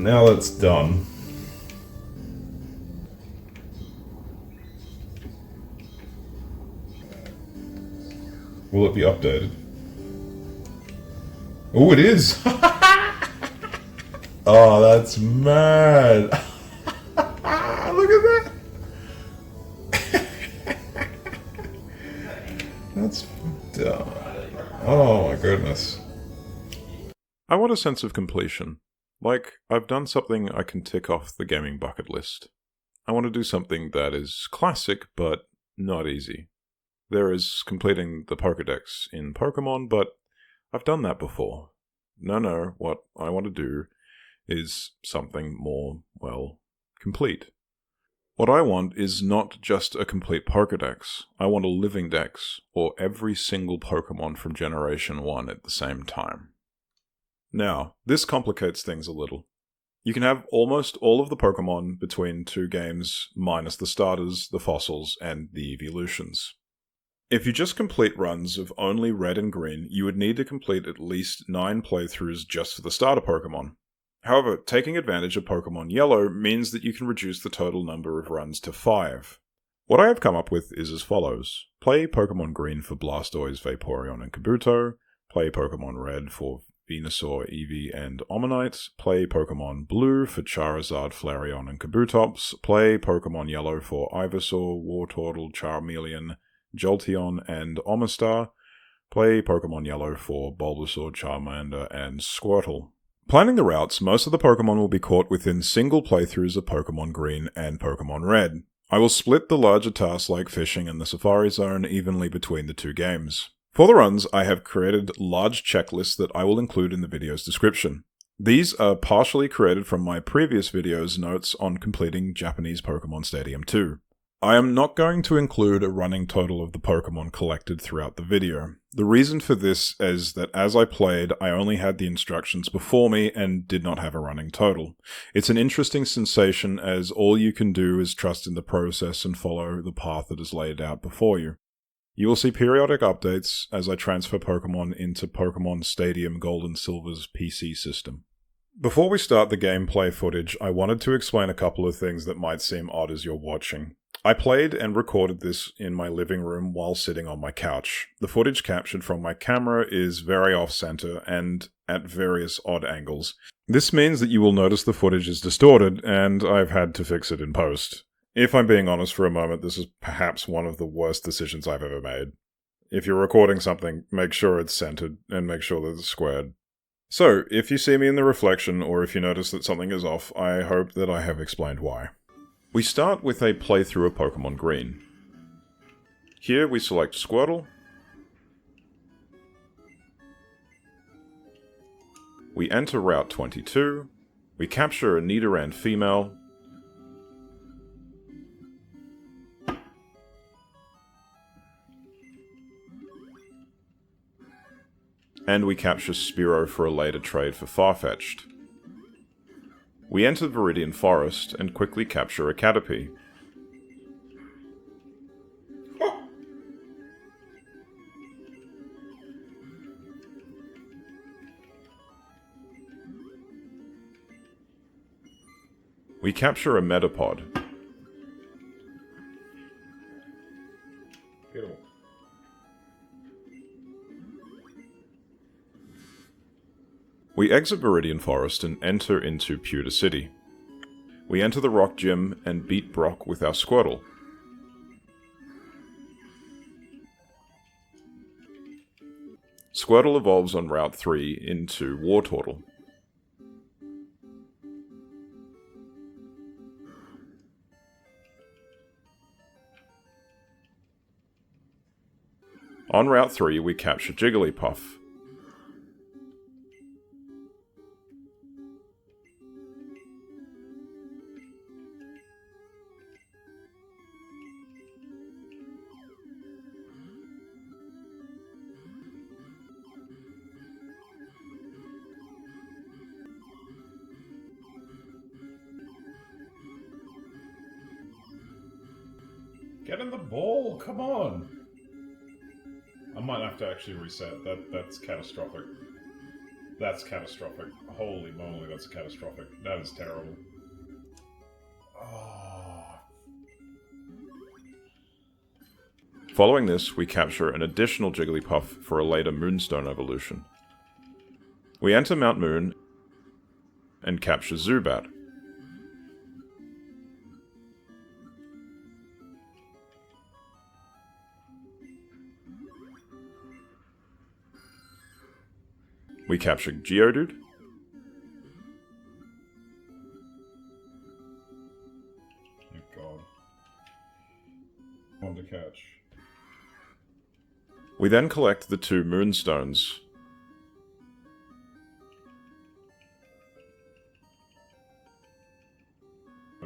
Now that's done. Will it be updated? Oh, it is! Oh, that's mad! Look at that! That's dumb. Oh my goodness. I want a sense of completion. Like, I've done something I can tick off the gaming bucket list. I want to do something that is classic, but not easy. There is completing the Pokédex in Pokemon, but I've done that before. No, what I want to do is something more, well, complete. What I want is not just a complete Pokédex. I want a living dex, or every single Pokemon from Generation 1 at the same time. Now, this complicates things a little. You can have almost all of the Pokemon between two games, minus the starters, the fossils, and the evolutions. If you just complete runs of only Red and Green, you would need to complete at least 9 playthroughs just for the starter Pokemon. However, taking advantage of Pokemon Yellow means that you can reduce the total number of runs to 5. What I have come up with is as follows. Play Pokemon Green for Blastoise, Vaporeon, and Kabuto. Play Pokemon Red for Venusaur, Eevee, and Omanyte. Play Pokemon Blue for Charizard, Flareon, and Kabutops. Play Pokemon Yellow for Ivysaur, Wartortle, Charmeleon, Jolteon, and Omastar. Play Pokemon Yellow for Bulbasaur, Charmander, and Squirtle. Planning the routes, most of the Pokemon will be caught within single playthroughs of Pokemon Green and Pokemon Red. I will split the larger tasks like fishing and the Safari Zone evenly between the two games. For the runs, I have created large checklists that I will include in the video's description. These are partially created from my previous video's notes on completing Japanese Pokemon Stadium 2. I am not going to include a running total of the Pokemon collected throughout the video. The reason for this is that as I played, I only had the instructions before me and did not have a running total. It's an interesting sensation as all you can do is trust in the process and follow the path that is laid out before you. You will see periodic updates as I transfer Pokemon into Pokemon Stadium Gold and Silver's PC system. Before we start the gameplay footage, I wanted to explain a couple of things that might seem odd as you're watching. I played and recorded this in my living room while sitting on my couch. The footage captured from my camera is very off-center and at various odd angles. This means that you will notice the footage is distorted, and I've had to fix it in post. If I'm being honest for a moment, this is perhaps one of the worst decisions I've ever made. If you're recording something, make sure it's centered, and make sure that it's squared. So, if you see me in the reflection, or if you notice that something is off, I hope that I have explained why. We start with a playthrough of Pokemon Green. Here we select Squirtle. We enter Route 22. We capture a Nidoran female. And we capture Spearow for a later trade for Farfetch'd. We enter Viridian Forest and quickly capture a Caterpie. We capture a Metapod. We exit Viridian Forest and enter into Pewter City. We enter the Rock Gym and beat Brock with our Squirtle. Squirtle evolves on Route 3 into Wartortle. On Route 3 we capture Jigglypuff. Get in the ball, come on! I might have to actually reset. That's catastrophic. That's catastrophic. Holy moly, that's catastrophic. That is terrible. Oh. Following this, we capture an additional Jigglypuff for a later Moonstone evolution. We enter Mount Moon and capture Zubat. We capture Geodude. Thank God. One to catch. We then collect the 2 Moonstones.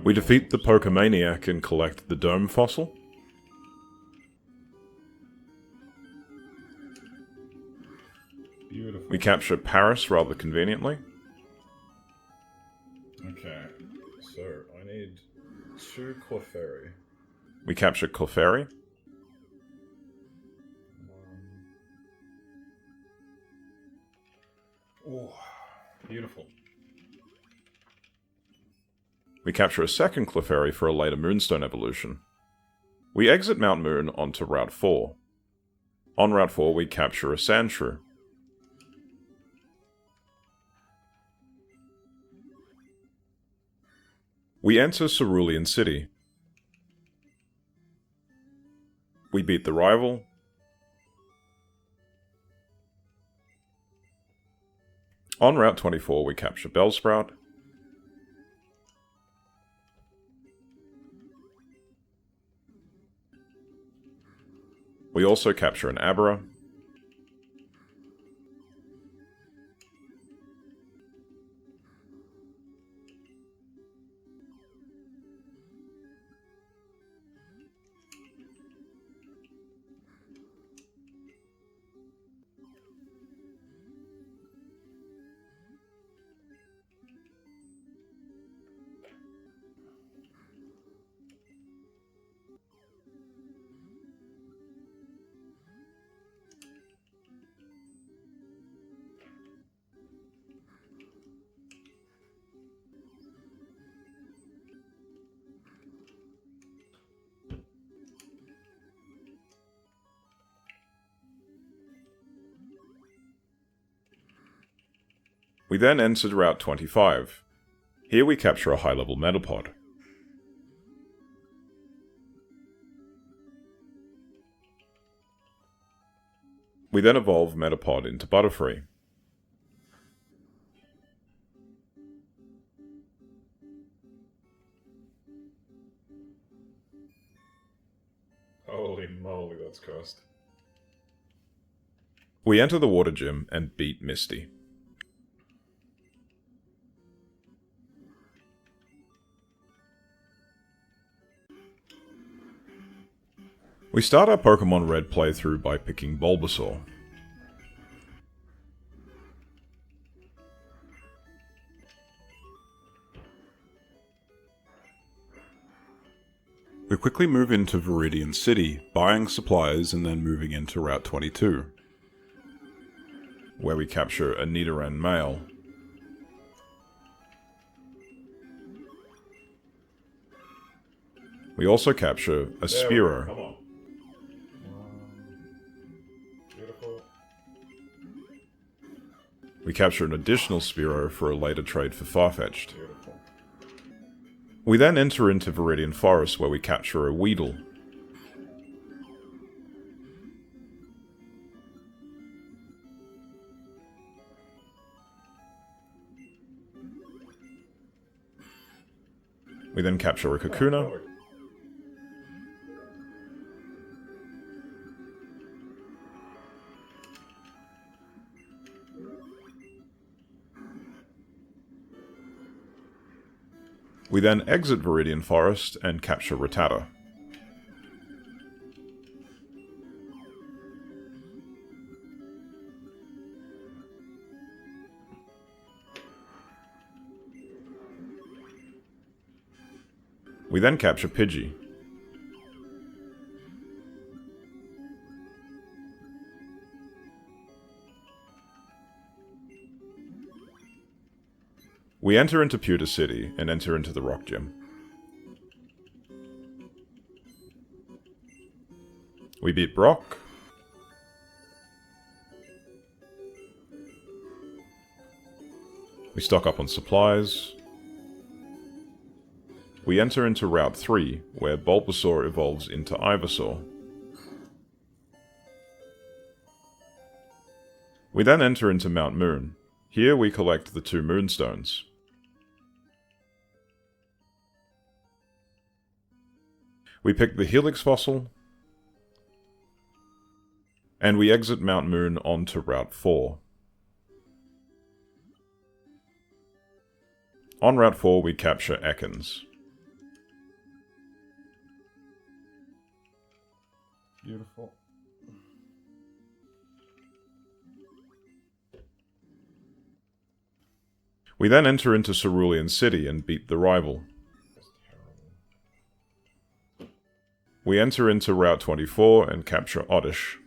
We defeat the Pokemaniac and collect the Dome Fossil. Beautiful. We capture Paris rather conveniently. Okay, so I need 2 Clefairy. We capture Clefairy. Oh, beautiful. We capture a second Clefairy for a later Moonstone evolution. We exit Mount Moon onto Route 4. On Route 4 we capture a Sandshrew. We enter Cerulean City. We beat the rival. On Route 24 we capture Bellsprout. We also capture an Abra. We then entered Route 25. Here we capture a high-level Metapod. We then evolve Metapod into Butterfree. Holy moly, that's cursed. We enter the Water Gym and beat Misty. We start our Pokemon Red playthrough by picking Bulbasaur. We quickly move into Viridian City, buying supplies and then moving into Route 22, where we capture a Nidoran male. We also capture a Spearow. Come on. Beautiful. We capture an additional Spearow for a later trade for Farfetch'd. Beautiful. We then enter into Viridian Forest where we capture a Weedle. We then capture a Kakuna. We then exit Viridian Forest and capture Rattata. We then capture Pidgey. We enter into Pewter City and enter into the Rock Gym. We beat Brock. We stock up on supplies. We enter into Route 3, where Bulbasaur evolves into Ivysaur. We then enter into Mount Moon. Here we collect the 2 Moonstones. We pick the Helix fossil, and we exit Mount Moon onto Route 4. On Route 4 we capture Ekans. Beautiful. We then enter into Cerulean City and beat the rival. That's terrible. We enter into Route 24 and capture Oddish.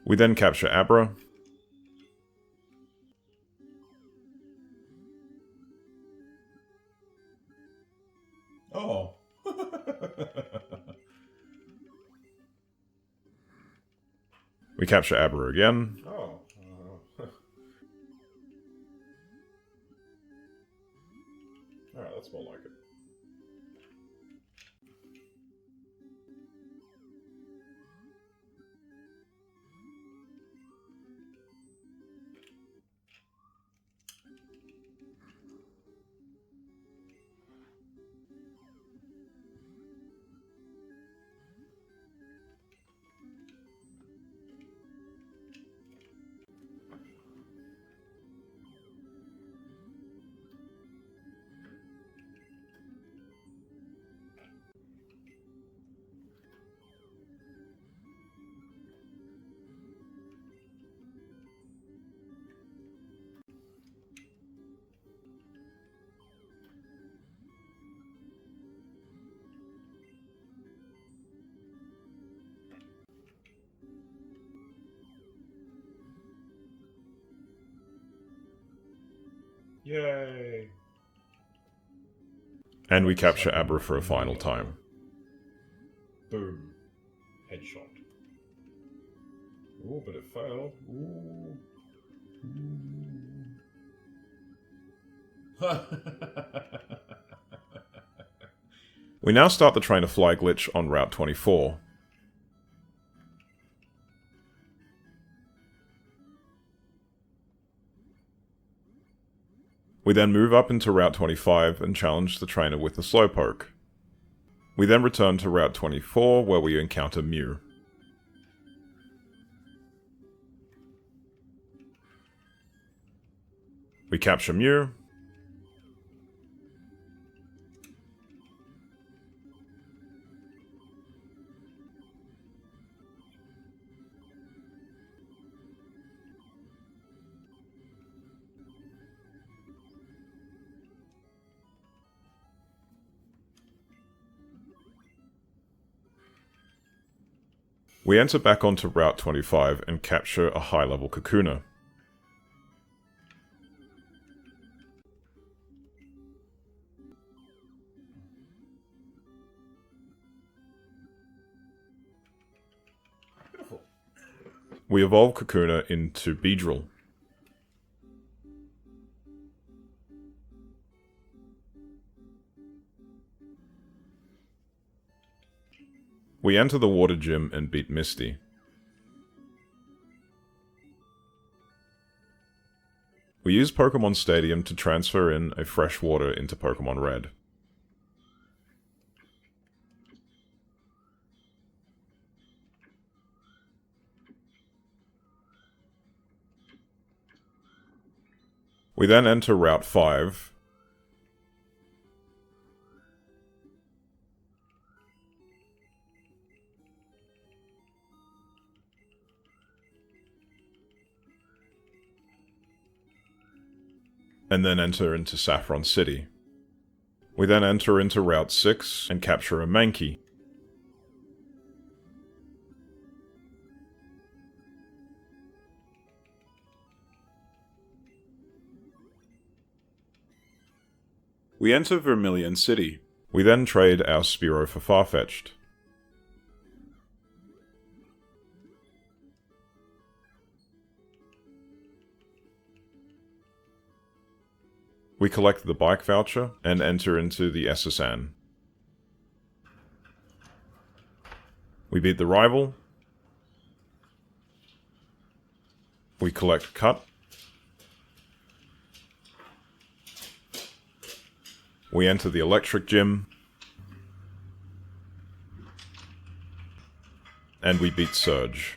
We then capture Abra. Oh. We capture Abra again. Oh. Alright, that's more like it. Yay! And we capture Abra for a final time. Boom. Headshot. Ooh, but it failed. Ooh. We now start the Train to Fly glitch on Route 24. We then move up into Route 25 and challenge the trainer with the Slowpoke. We then return to Route 24 where we encounter Mew. We capture Mew. We enter back onto Route 25 and capture a high-level Kakuna. Beautiful. We evolve Kakuna into Beedrill. We enter the water gym and beat Misty. We use Pokemon Stadium to transfer in a fresh water into Pokemon Red. We then enter Route 5. And then enter into Saffron City. We We then enter into Route 6 and capture a Mankey. We enter Vermilion City. We then trade our Spearow for Farfetch'd. We collect the bike voucher and enter into the SSN. We beat the rival. We collect Cut. We enter the Electric Gym. And we beat Surge.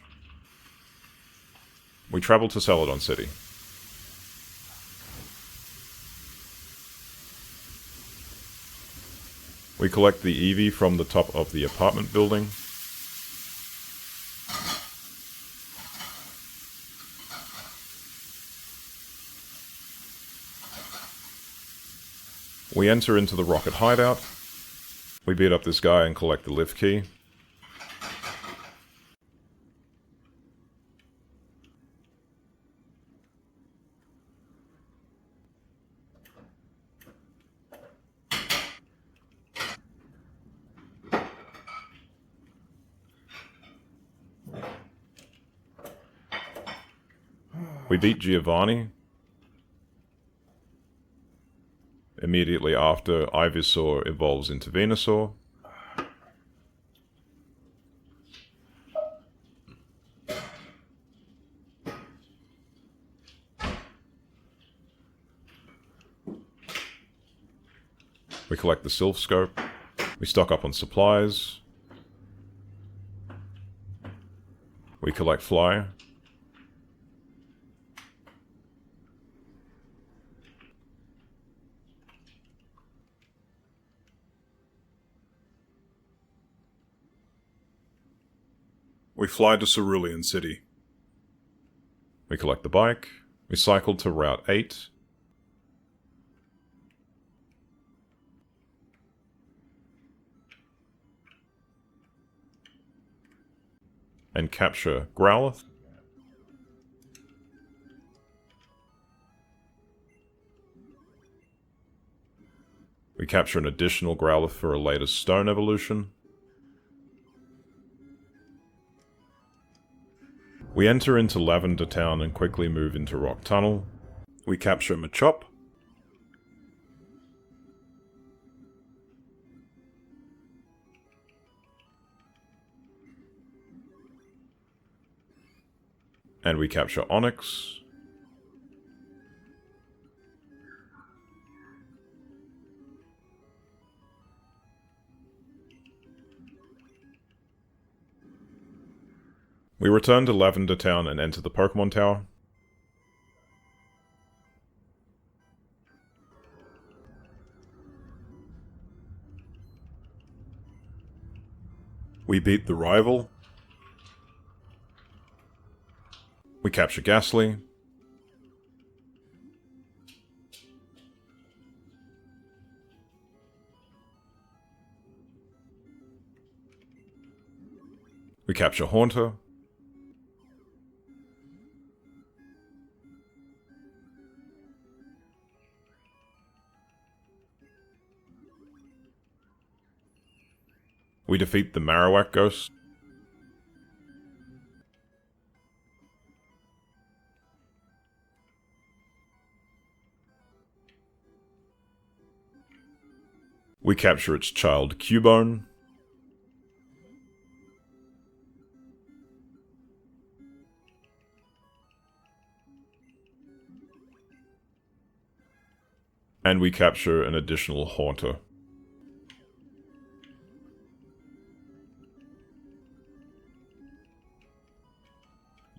We travel to Celadon City. We collect the Eevee from the top of the apartment building. We enter into the Rocket hideout. We beat up this guy and collect the lift key. We beat Giovanni. Immediately after, Ivysaur evolves into Venusaur. We collect the Sylph Scope. We stock up on supplies. We collect Fly. We fly to Cerulean City. We collect the bike. We cycle to Route 8. And capture Growlithe. We capture an additional Growlithe for a later Stone evolution. We enter into Lavender Town and quickly move into Rock Tunnel. We capture Machop. And we capture Onix. We return to Lavender Town and enter the Pokemon Tower. We beat the rival. We capture Ghastly. We capture Haunter. We defeat the Marowak Ghost. We capture its child, Cubone. And we capture an additional Haunter.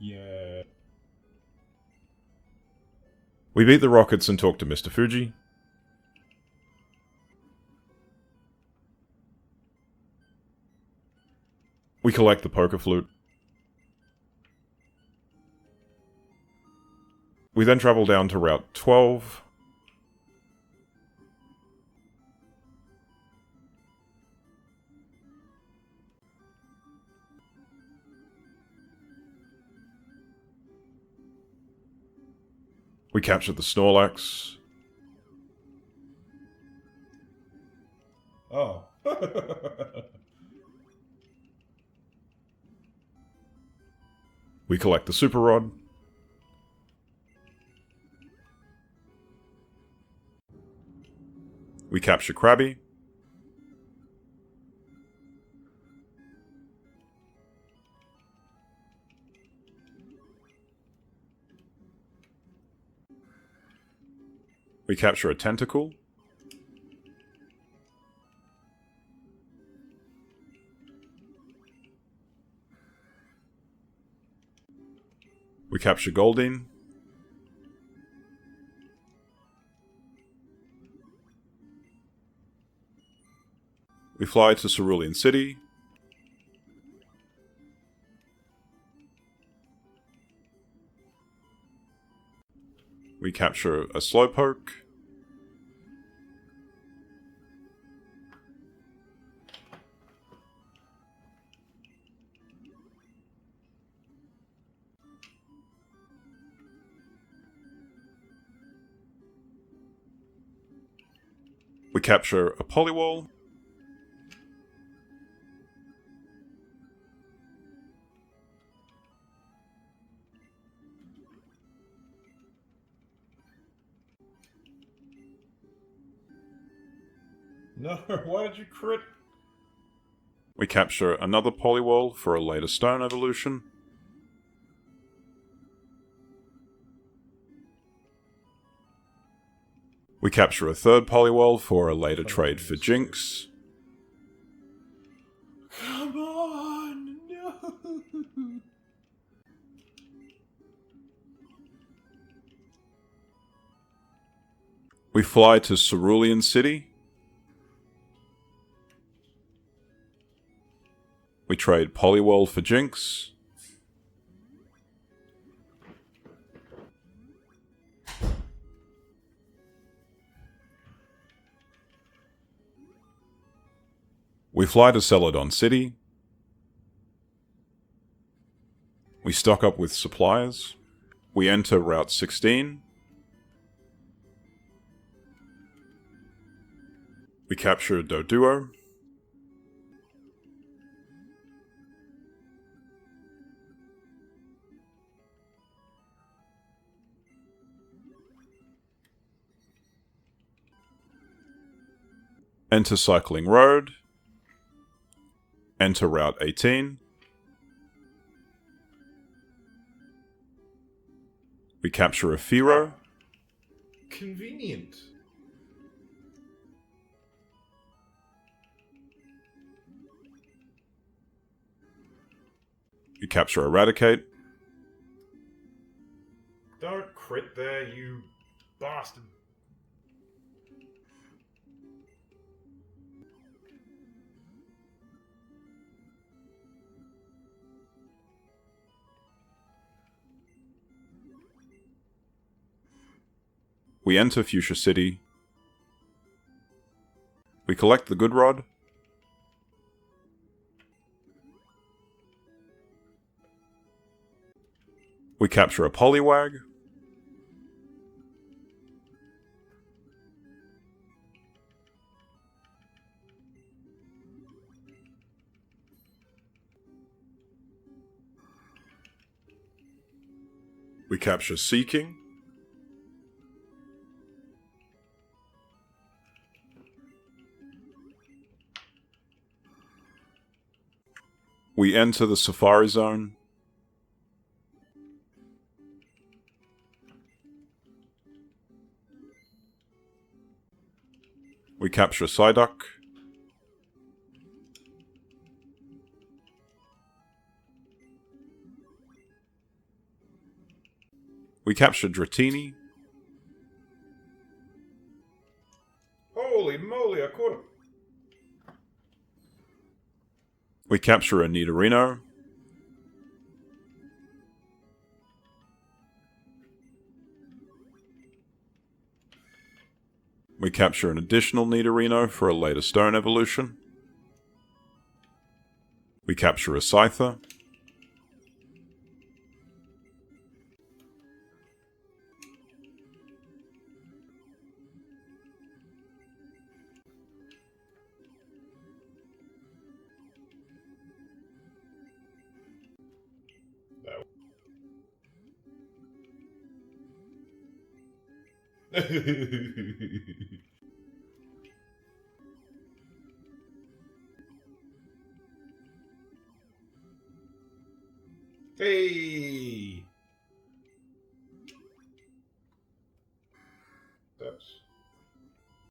Yeah. We beat the Rockets and talk to Mr. Fuji. We collect the Poker Flute. We then travel down to Route 12. We captured the Snorlax. Oh. We collect the Super Rod. We capture Krabby. We capture a Tentacle. We capture Goldeen. We fly to Cerulean City. We capture a Slowpoke. We capture a Poliwall. No, why did you crit? We capture another Poliwall for a later Stone evolution. We capture a third Poliwall for a later trade for Jinx. Come on, no. We fly to Cerulean City. We trade Poliwall for Jinx. We fly to Celadon City. We stock up with supplies. We enter Route 16. We capture Doduo. Enter Cycling Road. Enter Route 18. We capture a Fearow. Convenient. We capture Eradicate. Don't crit there, you bastard. We enter Fuchsia City. We collect the Good Rod. We capture a Poliwag. We capture Seeking. We enter the Safari Zone. We capture Psyduck. We capture Dratini. Holy moly, I caught him. We capture a Nidorino. We capture an additional Nidorino for a later Stone evolution. We capture a Scyther. Hey!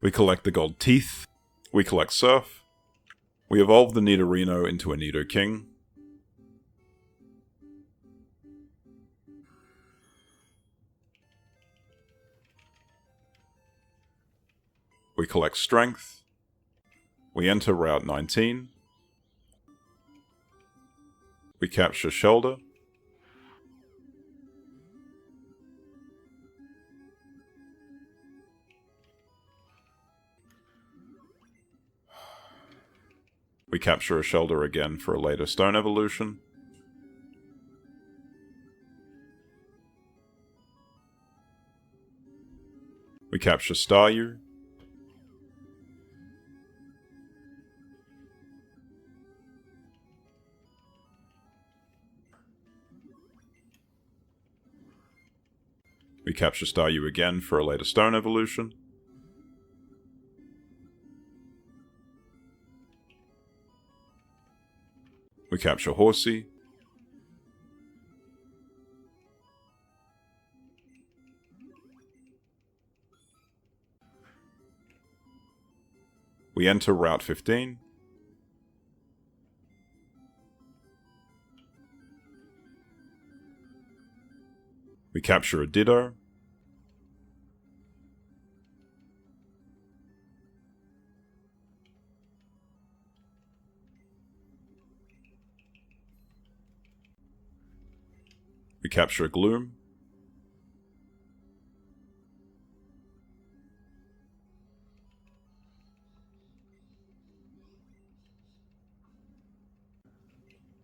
We collect the gold teeth. We collect Surf. We evolve the Nidorino into a Nidoking. We collect Strength. We enter Route 19. We capture Shelder. We capture a Shelder again for a later Stone evolution. We capture Staryu. We capture Staryu again for a later Stone evolution. We capture Horsey. We enter Route 15. We capture a Ditto. We capture a Gloom.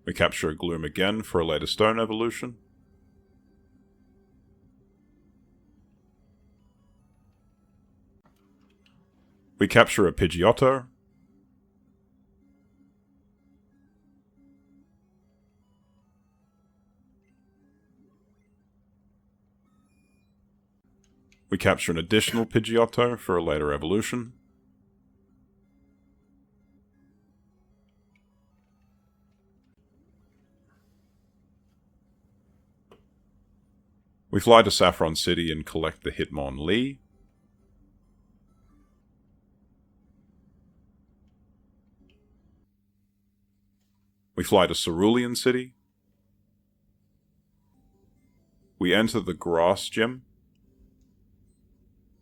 We capture a Gloom again for a later Stone evolution. We capture a Pidgeotto. We capture an additional Pidgeotto for a later evolution. We fly to Saffron City and collect the Hitmonlee. We fly to Cerulean City. We enter the Grass Gym.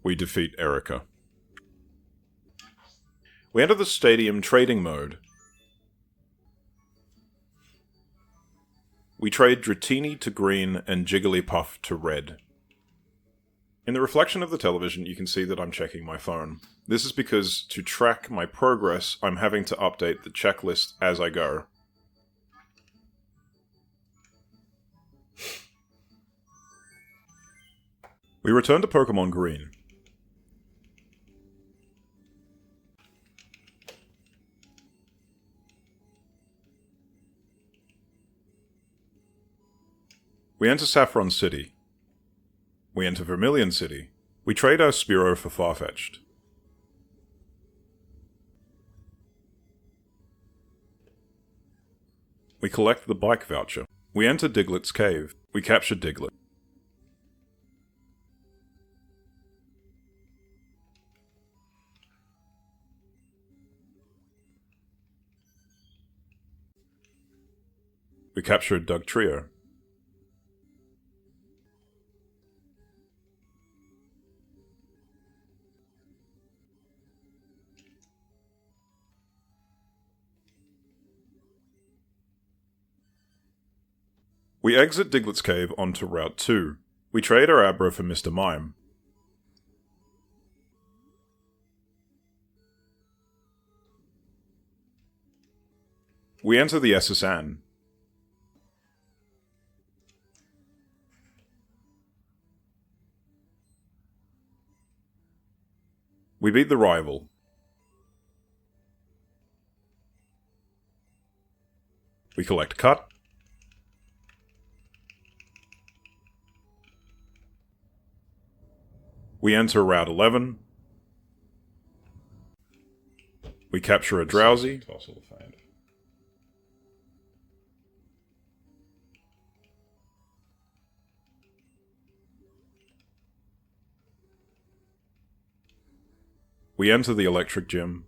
We defeat Erica. We enter the Stadium trading mode. We trade Dratini to green and Jigglypuff to red. In the reflection of the television, you can see that I'm checking my phone. This is because, to track my progress, I'm having to update the checklist as I go. We return to Pokemon Green. We enter Saffron City. We enter Vermilion City. We trade our Spearow for Farfetch'd. We collect the bike voucher. We enter Diglett's cave. We capture Diglett. We capture a Dugtrio. We exit Diglett's cave onto Route 2. We trade our Abra for Mr. Mime. We enter the SS Anne. We beat the rival. We collect Cut. We enter Route 11. We capture a drowsy. Tossle find. We enter the electric gym.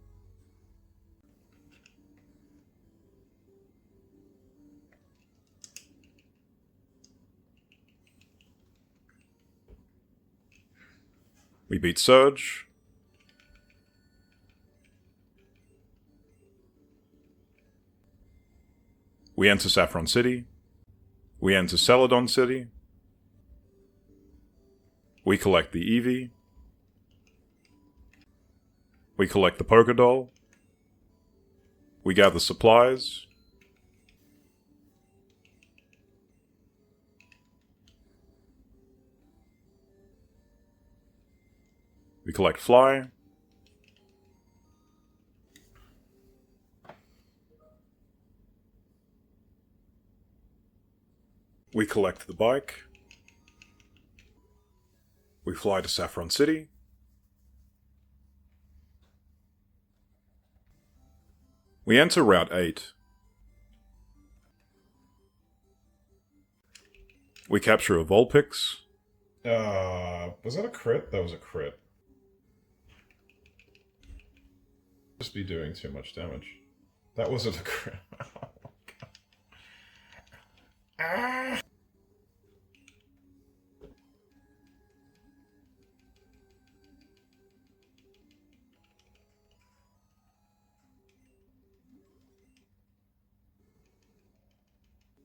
We beat Surge. We enter Saffron City. We enter Celadon City. We collect the Eevee. We collect the Poké Doll. We gather supplies. We collect Fly. We collect the bike. We fly to Saffron City. We enter Route 8. We capture a Vulpix. Was that a crit? That was a crit. Just be doing too much damage. That wasn't a crit. Ah!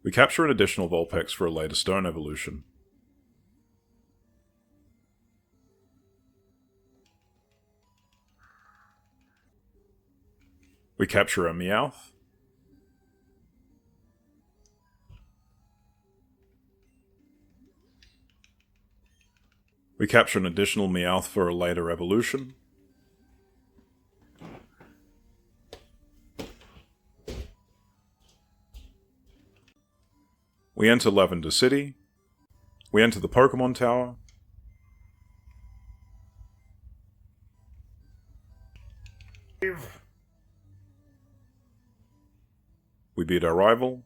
We capture an additional Vulpix for a later Stone evolution. We capture a Meowth. We capture an additional Meowth for a later evolution. We enter Lavender City. We enter the Pokemon Tower. We beat our rival.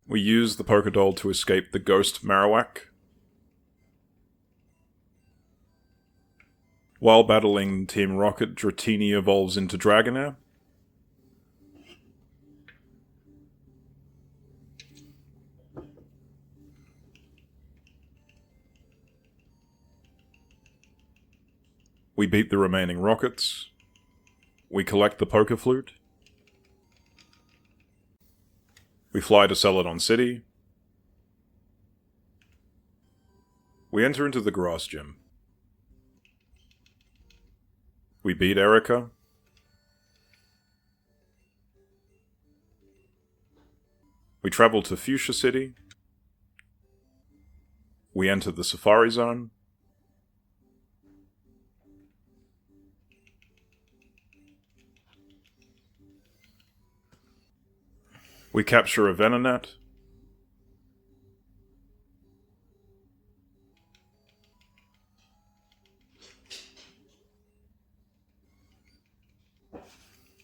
We use the Poké Doll to escape the Ghost Marowak. While battling Team Rocket, Dratini evolves into Dragonair. We beat the remaining Rockets. We collect the Poké Flute. We fly to Celadon City. We enter into the Grass Gym. We beat Erica. We travel to Fuchsia City. We enter the Safari Zone. We capture a Venonat.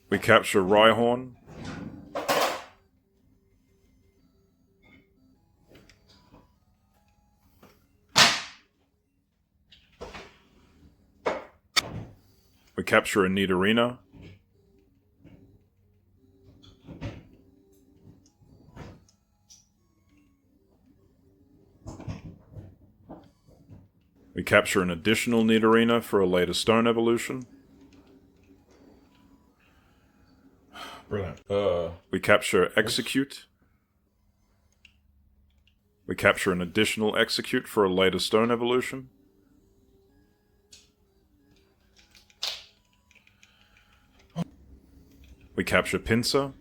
We capture Rhyhorn. We capture a Nidorina. We capture an additional Nidorina for a later Stone evolution. Brilliant. We capture Execute. We capture an additional Execute for a later Stone evolution. We capture Pinsir.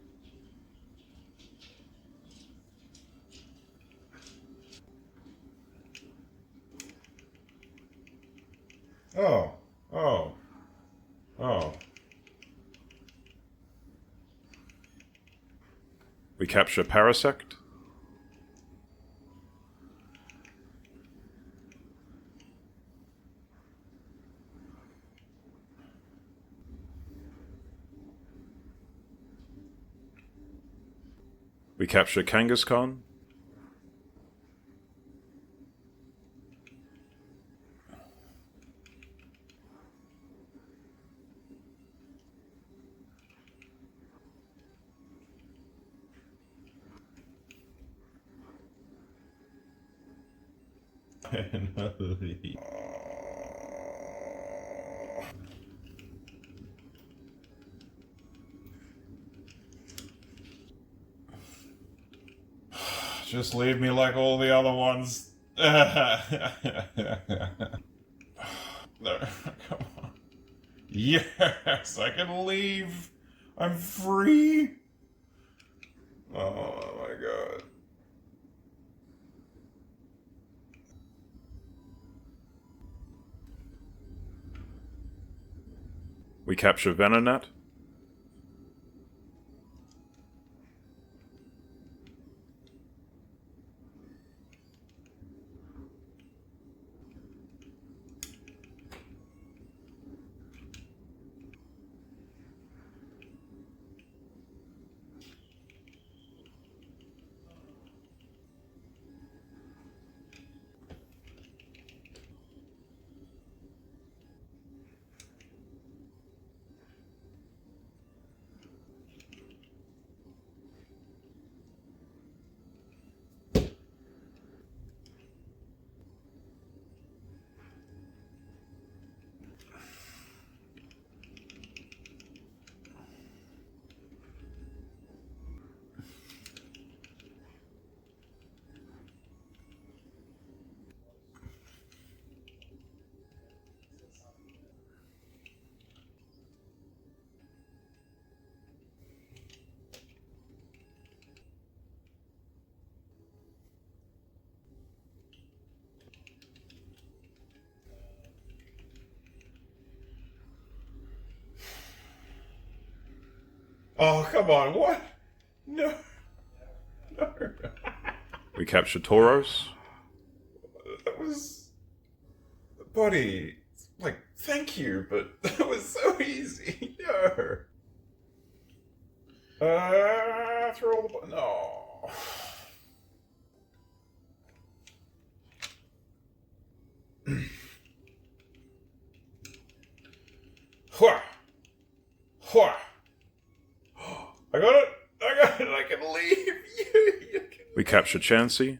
Oh. Oh. Oh. We capture Parasect. We capture Kangaskhan. Just leave me like all the other ones. No, come on. Yes, I can leave. I'm free. Oh my god. We capture Venonat. Oh, come on, what? No. No. We capture Tauros. That was... Buddy, like, thank you, but that was so easy. No. Throw all the... No. Hua! Hua! I got it! I got it! I can leave! We capture Chansey.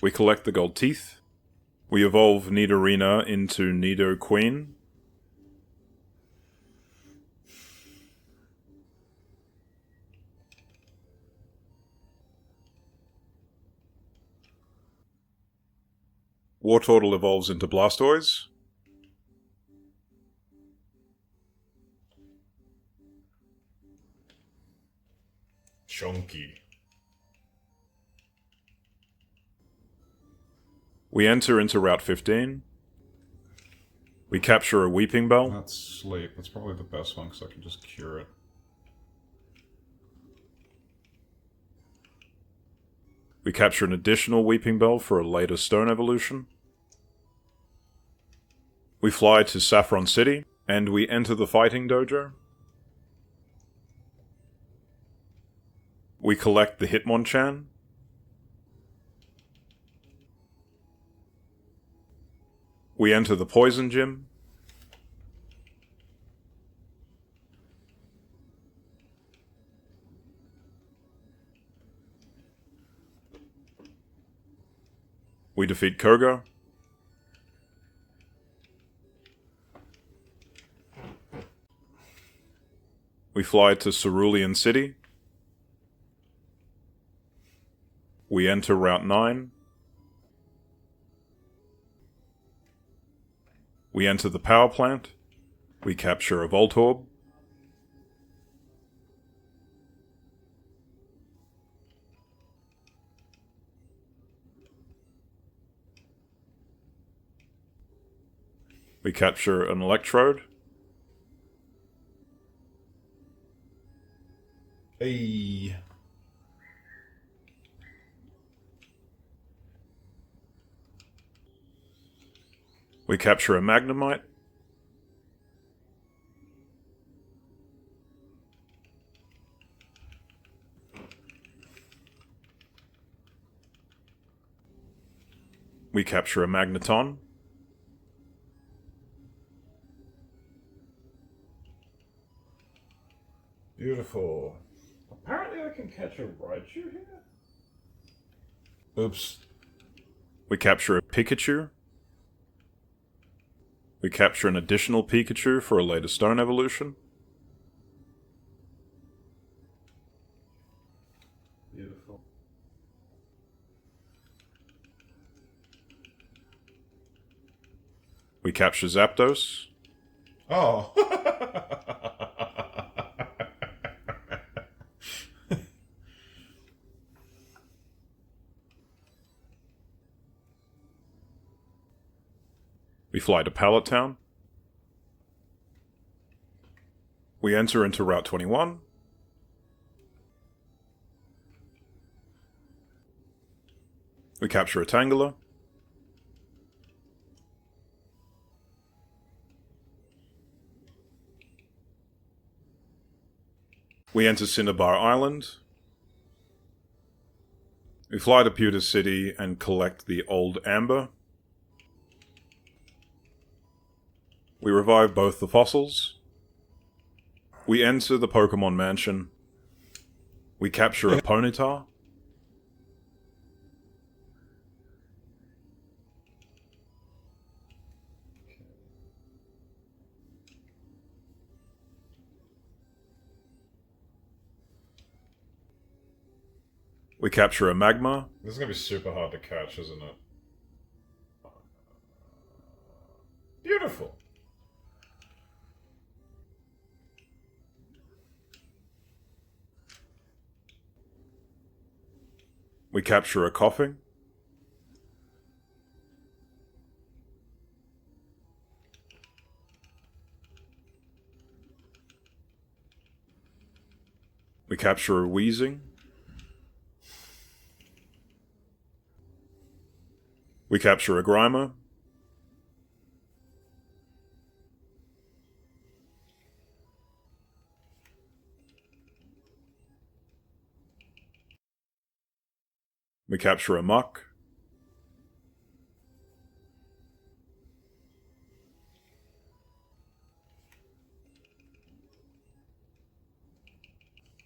We collect the gold teeth. We evolve Nidorina into Nido Queen. Wartortle evolves into Blastoise. Chunky. We enter into Route 15. We capture a Weeping Bell. That's sleep. That's probably the best one because I can just cure it. We capture an additional Weeping Bell for a later Stone evolution. We fly to Saffron City, and we enter the Fighting Dojo. We collect the Hitmonchan. We enter the Poison Gym. We defeat Koga. We fly to Cerulean City. We enter Route 9. We enter the power plant. We capture a Voltorb. We capture an Electrode. Hey. We capture a Magnemite. We capture a magneton. Beautiful. Apparently I can catch a Raichu here? Oops. We capture a Pikachu. We capture an additional Pikachu for a later stone evolution. Beautiful. We capture Zapdos. Oh. We fly to Pallet Town. We enter into Route 21. We capture a Tangela. We enter Cinnabar Island. We fly to Pewter City and collect the Old Amber. We revive both the fossils. We enter the Pokemon Mansion. We capture a Ponyta. We capture a Magma. This is gonna be super hard to catch, isn't it? Beautiful. We capture a Coughing. We capture a Wheezing. We capture a Grimer. We capture a Muck.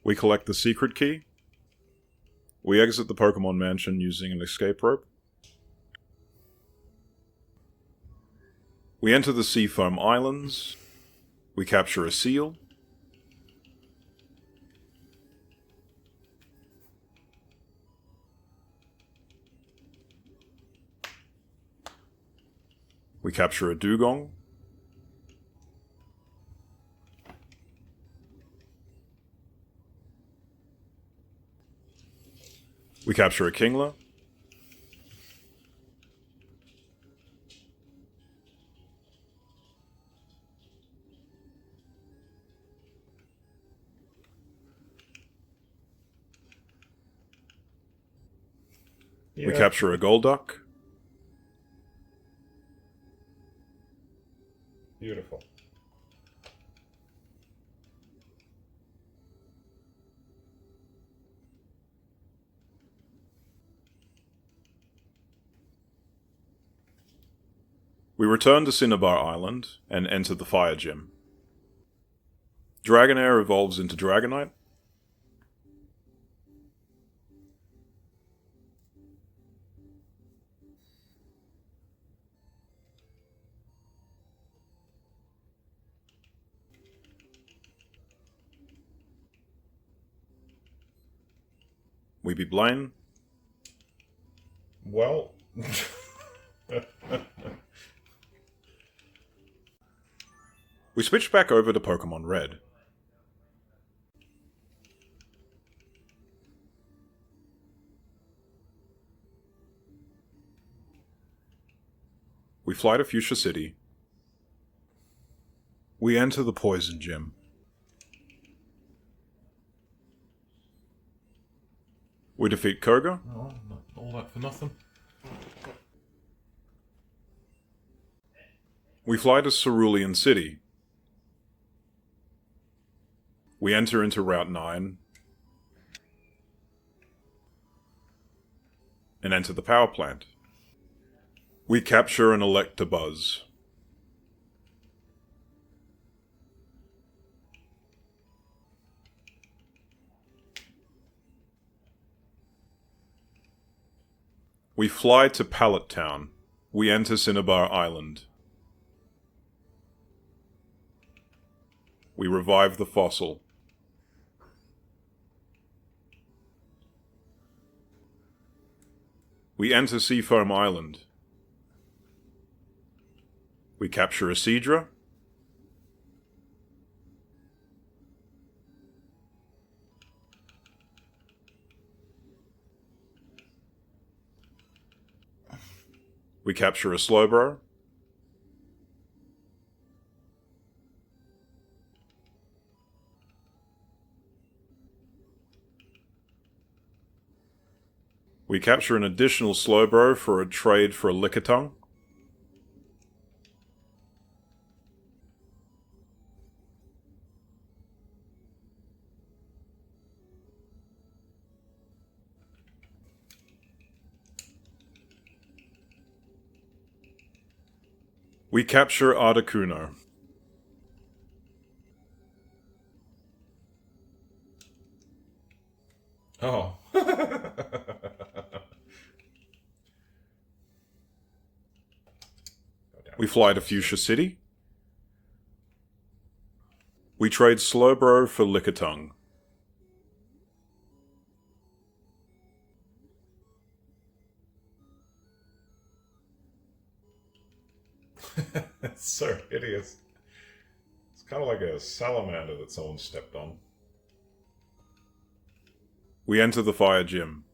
We collect the secret key. We exit the Pokemon Mansion using an escape rope. We enter the Seafoam Islands. We capture a seal. We capture a Dugong. We capture a Kingler. We capture a Golduck. Beautiful. We return to Cinnabar Island and enter the Fire Gym. Dragonair evolves into Dragonite. We beat Blane. Well... We switch back over to Pokemon Red. We fly to Fuchsia City. We enter the Poison Gym. We defeat Koga. Oh, not all that for nothing. We fly to Cerulean City. We enter into Route 9 and enter the power plant. We capture an Electabuzz. We fly to Pallet Town. We enter Cinnabar Island. We revive the fossil. We enter Seafoam Island. We capture a Seadra. We capture a Slowbro. We capture an additional Slowbro for a trade for a Lickitung. We capture Articuno. Oh. We fly to Fuchsia City. We trade Slowbro for Lickitung. It's so hideous. It's kind of like a salamander that someone stepped on. We enter the Fire Gym.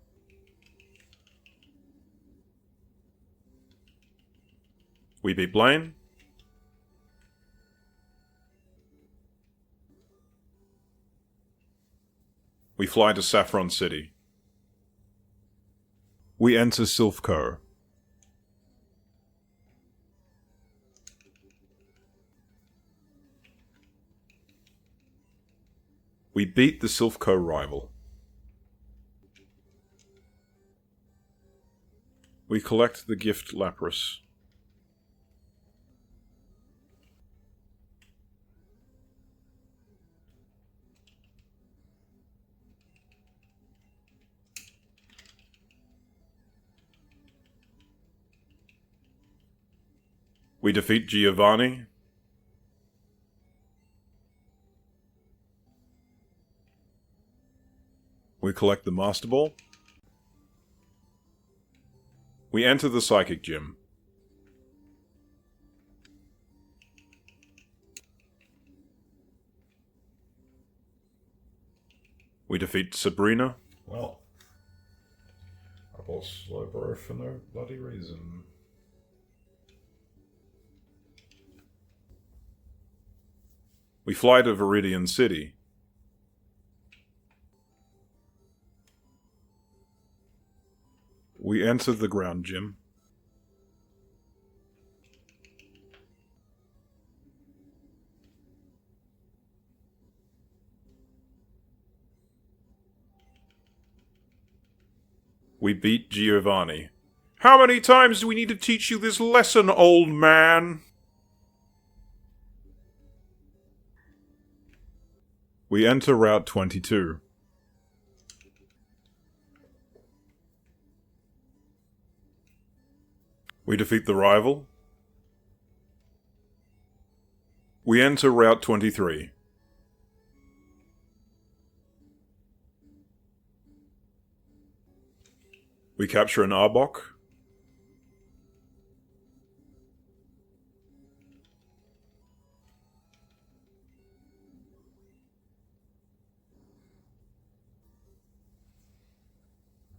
We beat Blane. We fly to Saffron City. We enter Silphco. We beat the Silphco rival. We collect the gift Lapras. We defeat Giovanni. We collect the Master Ball. We enter the Psychic Gym. We defeat Sabrina. Well, I bought Slowbro for no bloody reason. We fly to Viridian City. We enter the Ground Gym. We beat Giovanni. How many times do we need to teach you this lesson, old man? We enter Route 22. We defeat the rival. We enter Route 23. We capture an Arbok.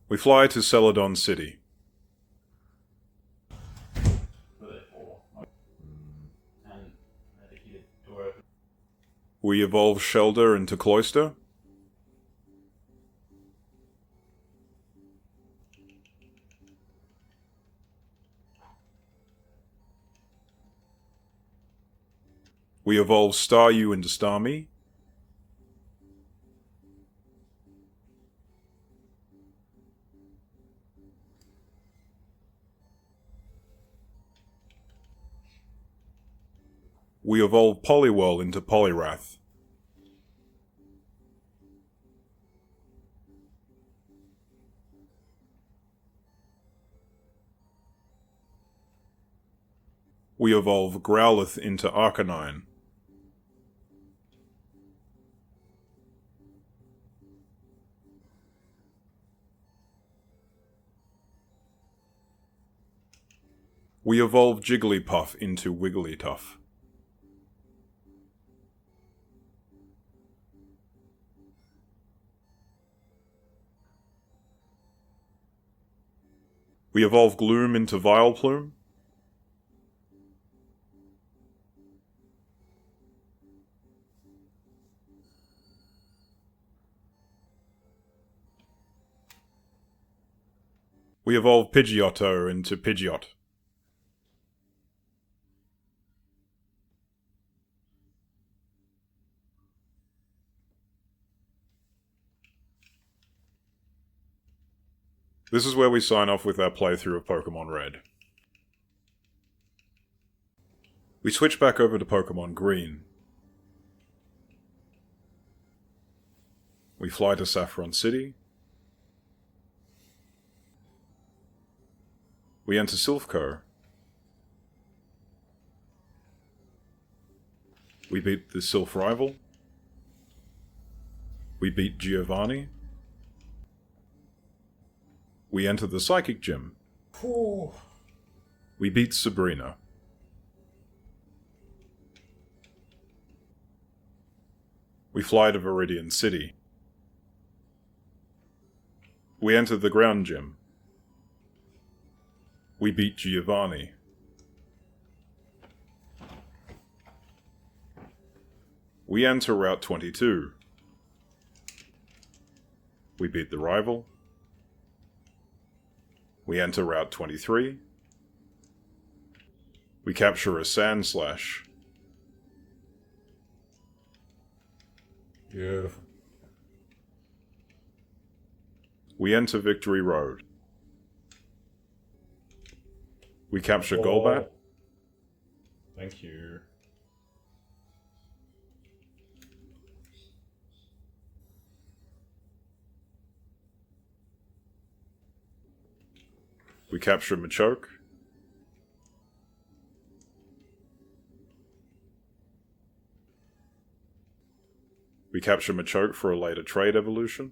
We fly to Celadon City. We evolve Shelder into Cloyster. We evolve Staryu into Starmie. We evolve Poliwhirl into Poliwrath. We evolve Growlithe into Arcanine. We evolve Jigglypuff into Wigglytuff. We evolve Gloom into Vileplume. We evolve Pidgeotto into Pidgeot. This is where we sign off with our playthrough of Pokemon Red. We switch back over to Pokemon Green. We fly to Saffron City. We enter Silphco. We beat the Sylph rival. We beat Giovanni. We enter the Psychic Gym. Ooh. We beat Sabrina. We fly to Viridian City. We enter the Ground Gym. We beat Giovanni. We enter Route 22. We beat the rival. We enter Route 23. We capture a Sandslash. Beautiful. We enter Victory Road. We capture Golbat. Thank you. We capture Machoke. We capture Machoke for a later trade evolution.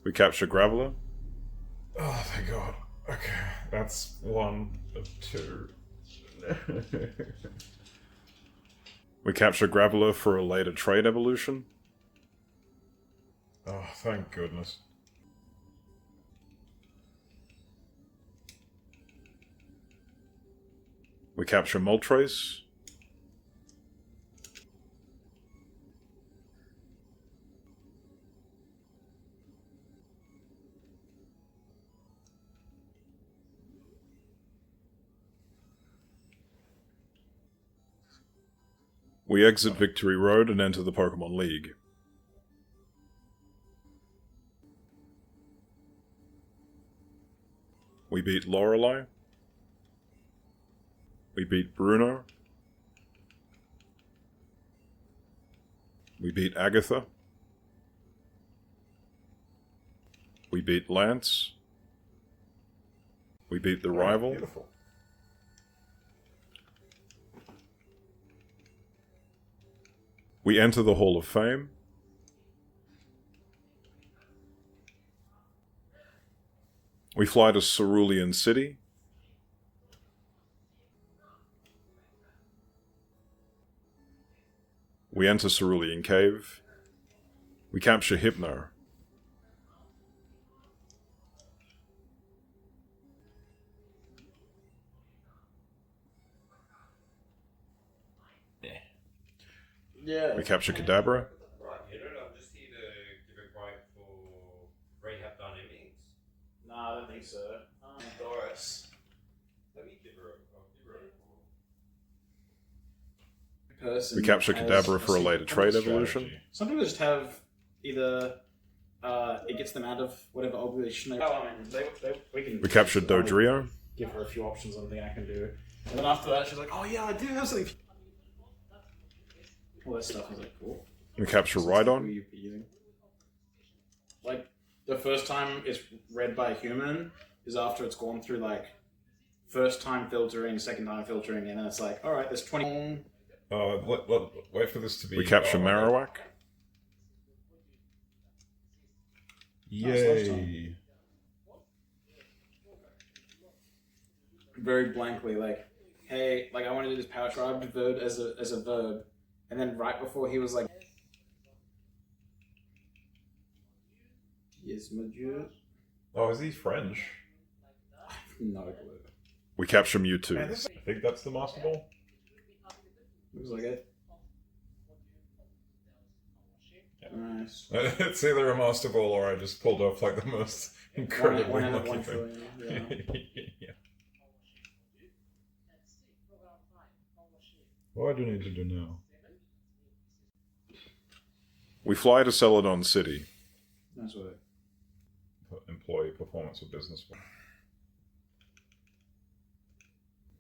We capture Graveler. Oh, thank God. Okay, that's one of two. We capture Graveler for a later trade evolution. Oh, thank goodness. We capture Moltres. We exit Victory Road and enter the Pokemon League. We beat Lorelei. We beat Bruno. We beat Agatha. We beat Lance. We beat the rival. Beautiful. We enter the Hall of Fame. We fly to Cerulean City. We enter Cerulean Cave. We capture Hypno. Yeah. We capture Kadabra. Right, I'm just here to give a break for rehab dynamics. No, I don't think so. Doris. Let me give her a Person We capture has Kadabra for a single later trade strategy. evolution. Some people just have either it gets them out of whatever obligation they. Oh, I mean, we can. We captured Dodrio. give her a few options on things I can do. And then after that, she's like, "Oh yeah, I do have something." All that stuff is like cool. We capture Rhydon. Like the first time it's read by a human is after it's gone through like first time filtering, second time filtering, and then it's like, all right, there's 20. Wait for this to be. We capture Marowak. Yay! Very blankly, like, hey, like I want to do this power tribe verb as a verb, and then right before he was like, yes, monsieur. Oh, is he French? No clue. We capture Mewtwo. Man, I think that's the Master Ball. Looks like it. Nice. It's either a Master Ball or I just pulled off like the most incredibly One lucky one thing. trillion, yeah. Yeah. What do I need to do now? We fly to Celadon City. That's what. Employee performance or business.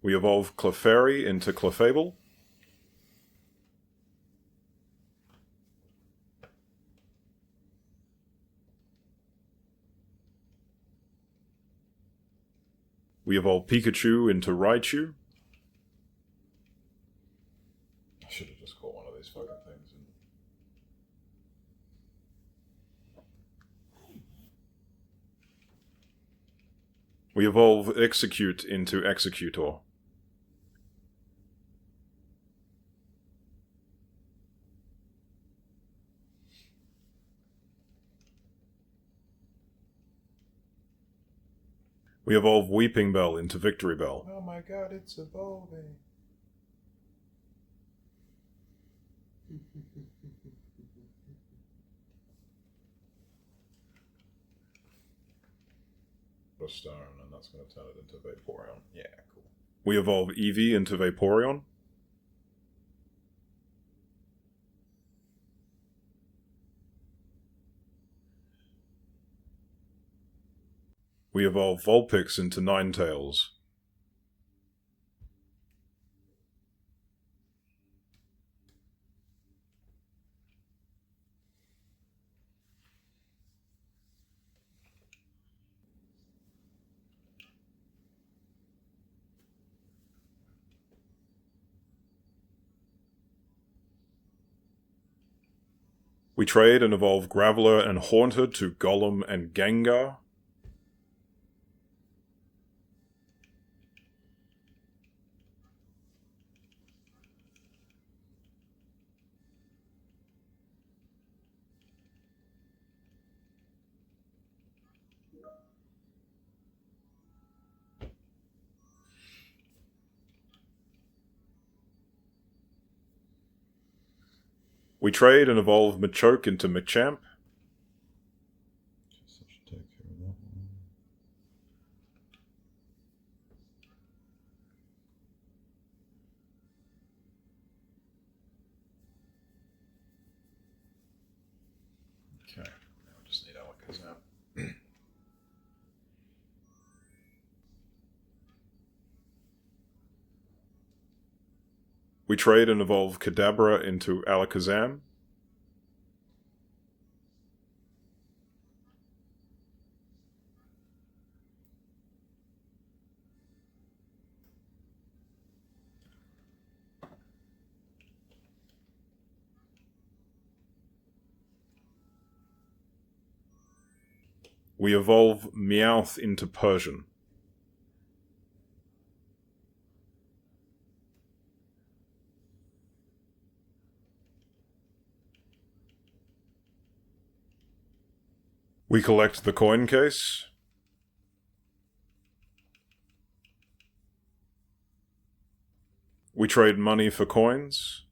We evolve Clefairy into Clefable. We evolve Pikachu into Raichu. I should have just caught one of these fucking things. We evolve Execute into Executor. We evolve Weeping Bell into Victory Bell. Oh my god, it's evolving. A stone, and that's going to turn it into Vaporeon. Yeah, cool. We evolve Eevee into Vaporeon. We evolve Vulpix into Ninetales. We trade and evolve Graveler and Haunter to Golem and Gengar. We trade and evolve Machoke into Machamp. Just take care of that one. Okay, now I just need Alakazam. We trade and evolve Kadabra into Alakazam. We evolve Meowth into Persian. We collect the coin case. We trade money for coins.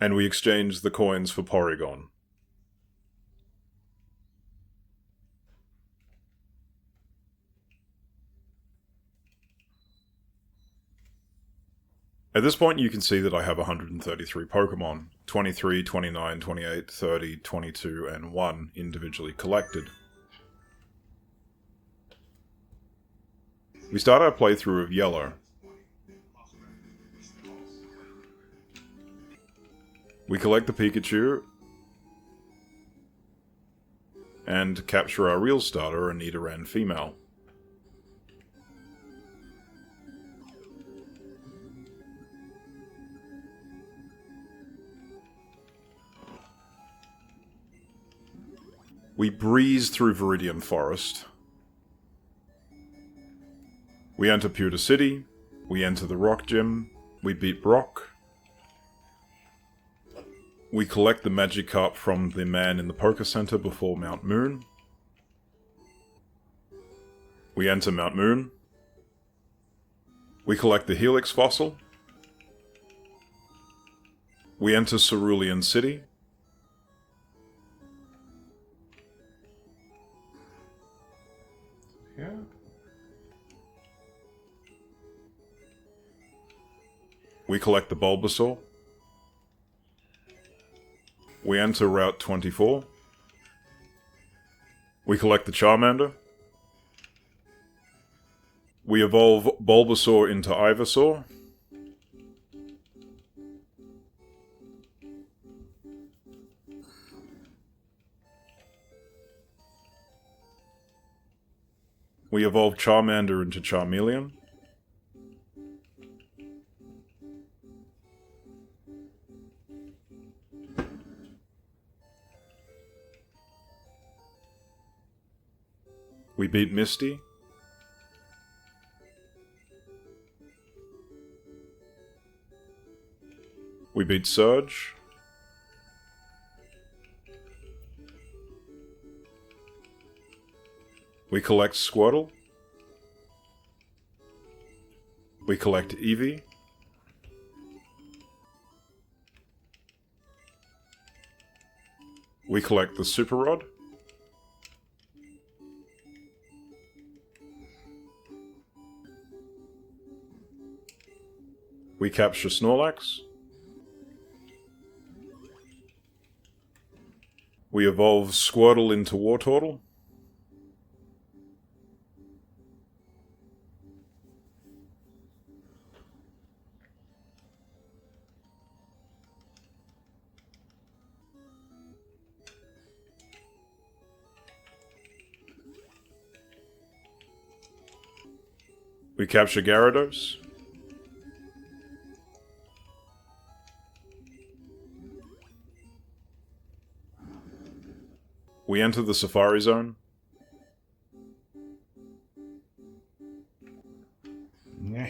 And we exchange the coins for Porygon. At this point you can see that I have 133 Pokemon, 23, 29, 28, 30, 22, and 1 individually collected. We start our playthrough of Yellow. We collect the Pikachu and capture our real starter, a Nidoran female. We breeze through Viridian Forest. We enter Pewter City. We enter the Rock Gym. We beat Brock. We collect the Magikarp from the man in the Poké Center before Mount Moon. We enter Mount Moon. We collect the Helix fossil. We enter Cerulean City. Yeah. We collect the Bulbasaur. We enter Route 24. We collect the Charmander. We evolve Bulbasaur into Ivysaur. We evolve Charmander into Charmeleon. We beat Misty. We beat Surge. We collect Squirtle. We collect Eevee. We collect the Super Rod. We capture Snorlax. We evolve Squirtle into Wartortle. We capture Gyarados. We enter the Safari Zone. Nah.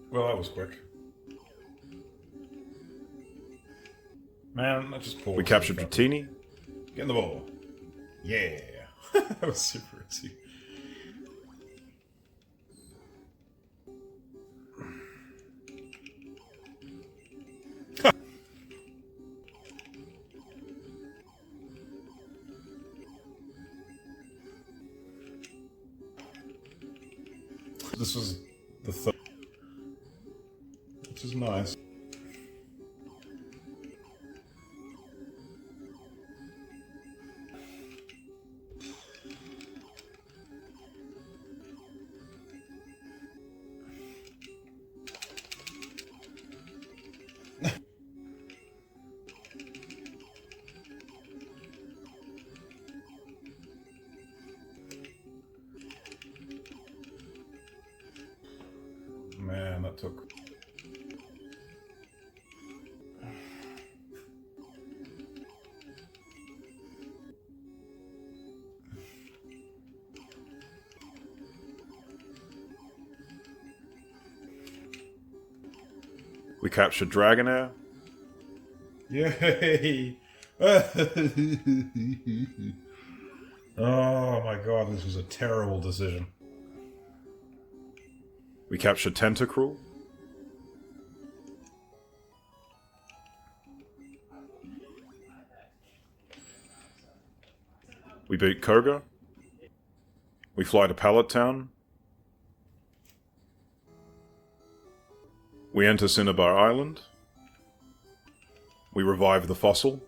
Well, that was quick. Man, I just pulled. We capture Dratini. Get in the ball. Yeah. That was super easy. This was the third, which is nice. Man, that took... We capture Dragonair. Yay! Oh my god, this was a terrible decision. We capture Tentacruel. We beat Koga. We fly to Pallet Town. We enter Cinnabar Island. We revive the fossil.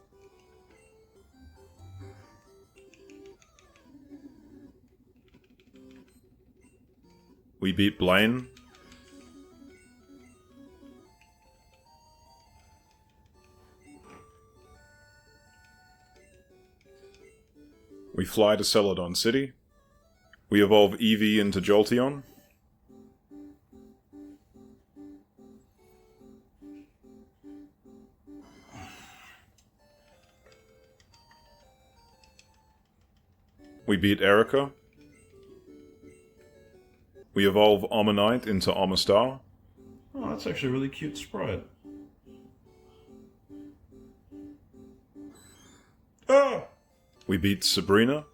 We beat Blane. We fly to Celadon City. We evolve Eevee into Jolteon. We beat Erica. We evolve Omanyte into Omastar. Oh, that's actually a really cute sprite. Ah! We beat Sabrina.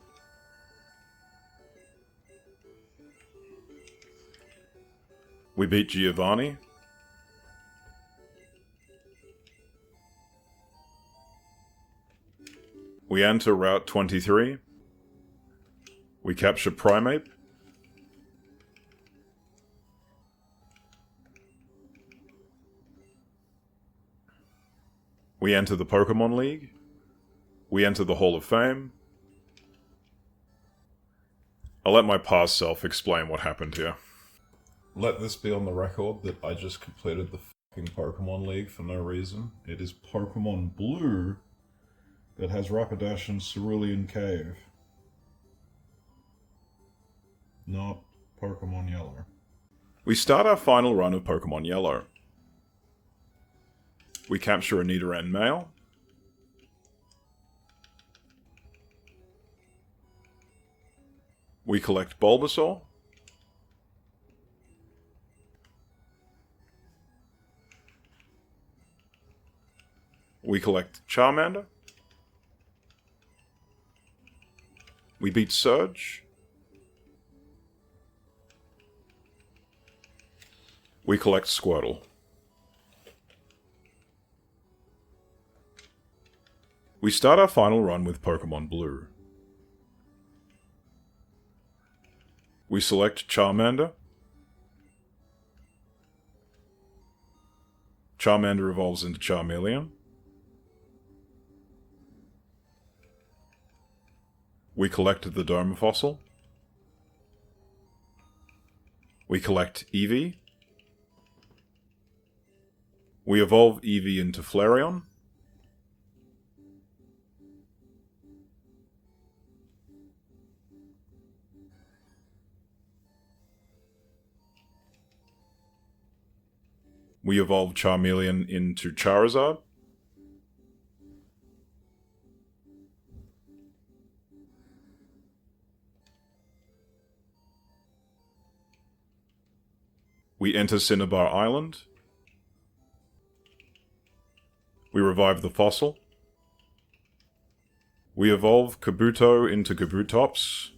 We beat Giovanni. We enter Route 23. We capture Primeape. We enter the Pokemon League. We enter the Hall of Fame. I'll let my past self explain what happened here. Let this be on the record that I just completed the fucking Pokemon League for no reason. It is Pokemon Blue that has Rapidash and Cerulean Cave. Not Pokemon Yellow. We start our final run of Pokemon Yellow. We capture a Nidoran male. We collect Bulbasaur. We collect Charmander. We beat Surge. We collect Squirtle. We start our final run with Pokemon Blue. We select Charmander. Charmander evolves into Charmeleon. We collect the Dome Fossil. We collect Eevee. We evolve Eevee into Flareon. We evolve Charmeleon into Charizard. We enter Cinnabar Island. We revive the fossil. We evolve Kabuto into Kabutops.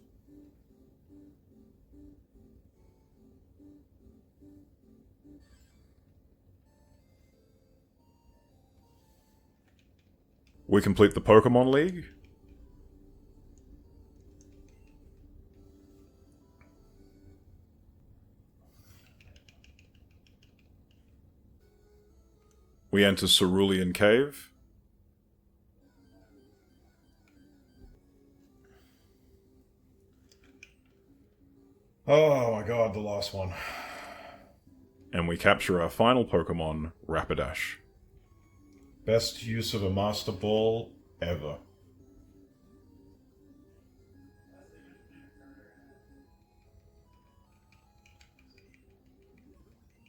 We complete the Pokemon League. We enter Cerulean Cave. Oh my god, the last one. And we capture our final Pokemon, Rapidash. Best use of a Master Ball ever.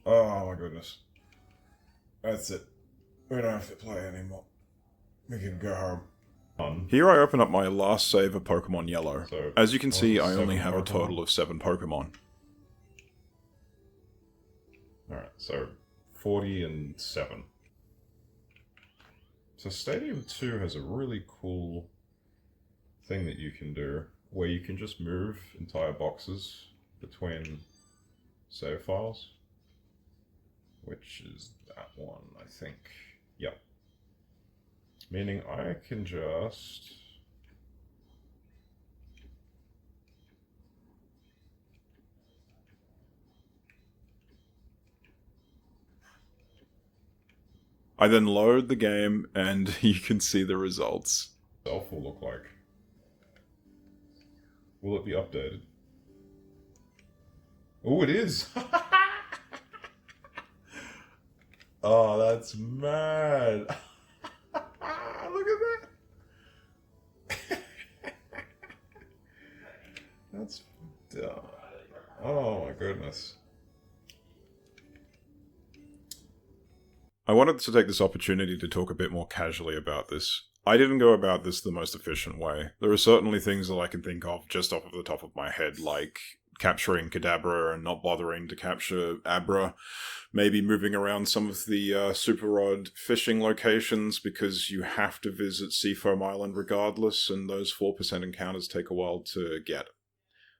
Oh my goodness. That's it. We don't have to play anymore. We can go home. Here I open up my last save of Pokemon Yellow. So, As you can see, I only 7 have a Pokemon? total of 7 Pokemon. Alright, so 40 and 7. So Stadium 2 has a really cool thing that you can do where you can just move entire boxes between save files. Which is that one, I think. Yep. Meaning I can just... I then load the game and you can see the results. Self will look like. Will it be updated? Oh, it is! Oh, that's mad! Look at that! That's... Oh my goodness. I wanted to take this opportunity to talk a bit more casually about this. I didn't go about this the most efficient way. There are certainly things that I can think of just off of the top of my head, like capturing Kadabra and not bothering to capture Abra, maybe moving around some of the Super Rod fishing locations because you have to visit Seafoam Island regardless, and those 4% encounters take a while to get.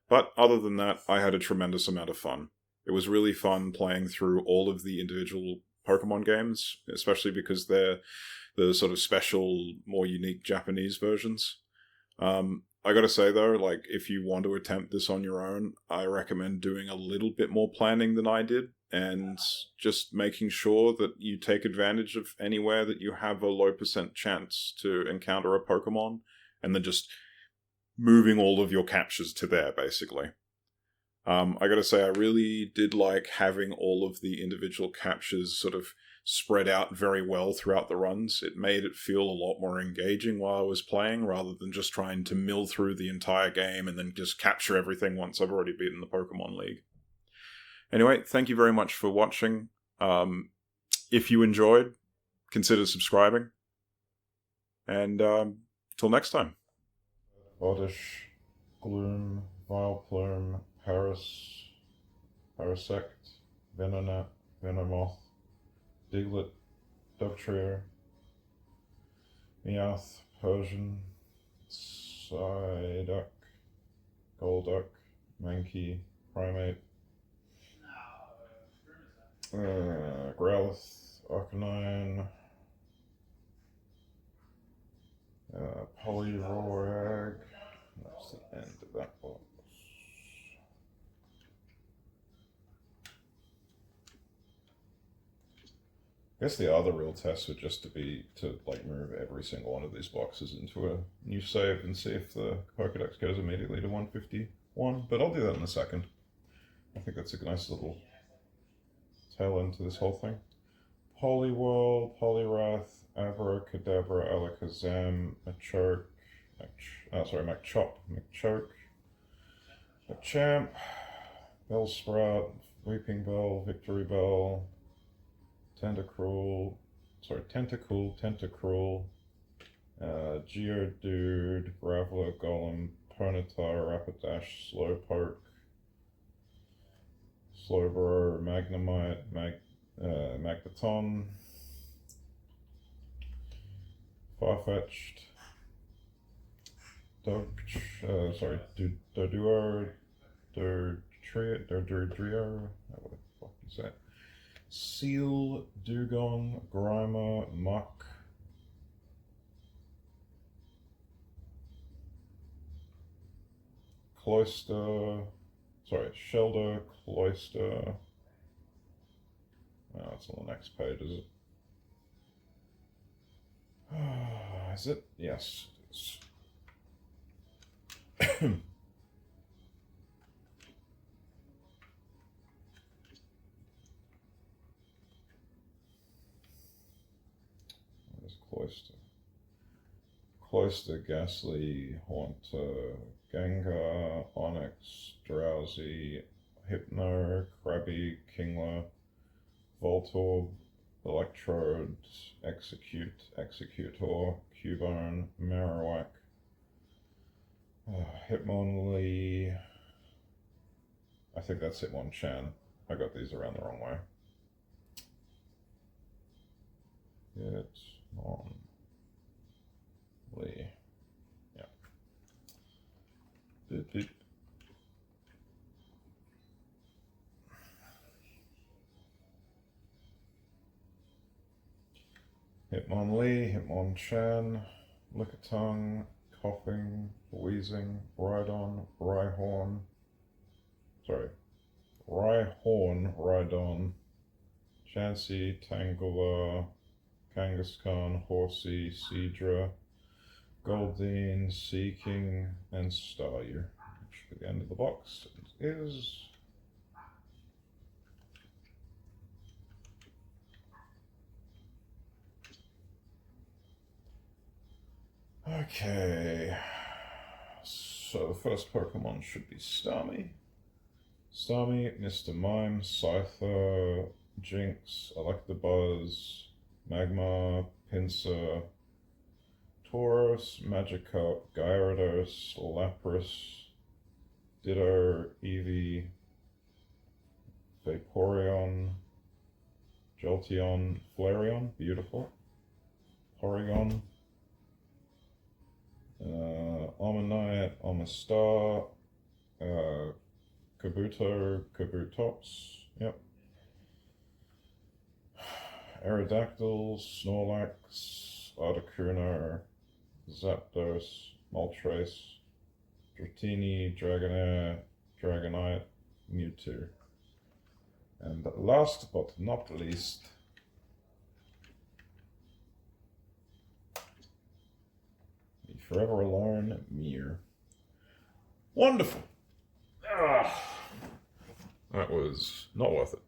But other than that, I had a tremendous amount of fun. It was really fun playing through all of the individual Pokemon games, especially because they're the sort of special, more unique Japanese versions. I gotta say though, like, if you want to attempt this on your own, I recommend doing a little bit more planning than I did, and just making sure that you take advantage of anywhere that you have a low % chance to encounter a Pokemon, and then just moving all of your captures to there, basically. I gotta say, I really did like having all of the individual captures sort of spread out very well throughout the runs. It made it feel a lot more engaging while I was playing, rather than just trying to mill through the entire game and then just capture everything once I've already beaten the Pokemon League. Anyway, thank you very much for watching. If you enjoyed, consider subscribing. And till next time. Oddish, Gloom, Vileplume, Parasect, Venonat, Venomoth, Diglett, Dugtrio, Meowth, Persian, Psyduck, Golduck, Mankey, Primate, Growlithe, Arcanine, Poliwag. That's the end of that box. I guess the other real test would just be to like move every single one of these boxes into a new save and see if the Pokedex goes immediately to 151, but I'll do that in a second. I think that's a nice little tail end to this whole thing. Poliwhirl, Poliwrath, Abracadabra, Alakazam, Machop, Machoke, Machamp, Bellsprout, Weeping Bell, Victory Bell, Tentacool, Geodude, Graveler, Golem, Ponyta, Rapidash, Slowpoke, Slowbro, Magnemite, Magneton, Farfetch'd, Doduo, Dodrio, what the fuck is that? Seal, Dugong, Grimer, Muck, Shelder, Cloyster. Oh, it's on the next page, is it? Is it? Yes, it is. Where's Cloyster, Ghastly, Haunter, Gengar, Onyx, Drowsy, Hypno, Krabby, Kingler, Voltorb, Electrode, Executor, Cubone, Marowak, Hitmonlee. I think that's Hitmonchan. I got these around the wrong way. Hitmonlee. Yeah. Hitmonlee, Hitmonchan, Lickitung, Coughing, Wheezing, Rhydon, Rhyhorn, Rhydon, Chansey, Tangela, Kangaskhan, Horsey, Seadra, Goldeen, Sea King, and Staryu. Which at the end of the box is. Okay. So the first Pokemon should be Starmie. Starmie, Mr. Mime, Scyther, Jinx, Electabuzz, Magmar, Pinsir, Tauros, Magikarp, Gyarados, Lapras, Ditto, Eevee, Vaporeon, Jolteon, Flareon, beautiful, Porygon, Armanite, Armastar, Kabuto, Kabutops, yep. Aerodactyl, Snorlax, Articuno, Zapdos, Moltres, Dratini, Dragonair, Dragonite, Mewtwo. And last but not least, the Forever Alone Mir. Wonderful! That was not worth it.